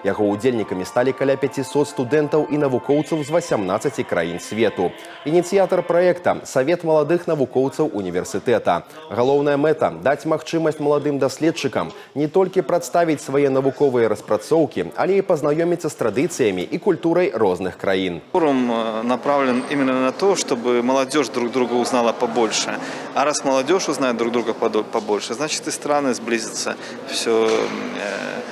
Яго удзельнікамі сталі каля 500 студэнтаў і навукоўцаў з 18 краін свету. Ініцыятар праекта – Савет маладых навукоўцаў універсітэта. Галоўная мэта – даць магчымасць маладым даследчыкам не толькі прадставіць свае навуковыя распрацоўкі, але і пазнаёміцца з традыцыямі і культурай розных краін. Форум направлен именно на то, чтобы молодежь друг друга узнала побольше. А раз молодежь узнает друг друга побольше, значит и страны сблизятся все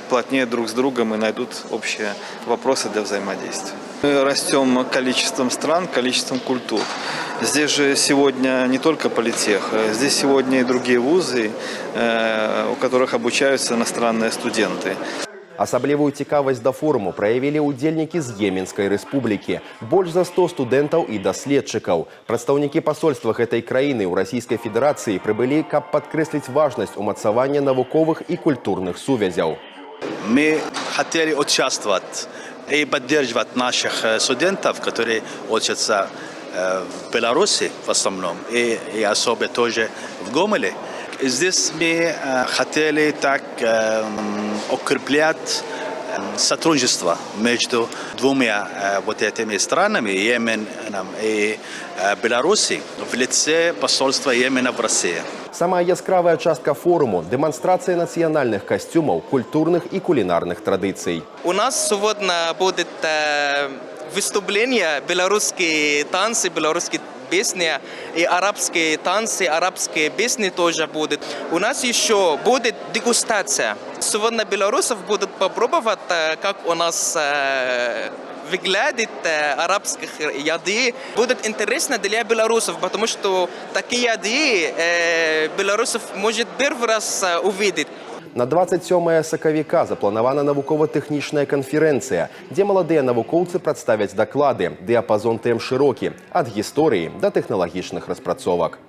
плотнее друг с другом и найдут общие вопросы для взаимодействия. Мы растем количеством стран, количеством культур. Здесь же сегодня не только политех, здесь сегодня и другие вузы, у которых обучаются иностранные студенты. Асаблівую цікавасць да форуму праявілі ўдзельнікі з Йеменскай рэспублікі. Больш за 100 студэнтаў і даследчыкаў. Прадстаўнікі пасольства гэтай краіны ў Расійскай Федэрацыі прыбылі, каб падкрэсліць важнасць умацавання навуковых і культурных сувязяў. Мы хотели участвовать и поддерживать наших студентов, которые учатся в Беларуси в основном, и особенно тоже в Гомеле. Здесь мы хотели так укреплять сотрудничество между двумя вот этими странами, Йеменом и Беларусью, в лице посольства Йемена в России. Самая яскравая частка форуму – демонстрация национальных костюмов, культурных и кулинарных традиций. У нас сегодня будет выступление, белорусские танцы, белорусские песни и арабские танцы, арабские песни тоже будут. У нас еще будет дегустация. Сегодня белорусов будут попробовать, как у нас выглядит арабских еды. Будет интересно для белорусов, потому что такие еды белорусов может первый раз увидеть. На 27 сакавіка запланавана навукова-тэхнічная канферэнцыя, дзе маладыя навукоўцы прадставяць даклады, дыяпазон тэм шырокі, ад гісторыі да тэхналагічных распрацовак.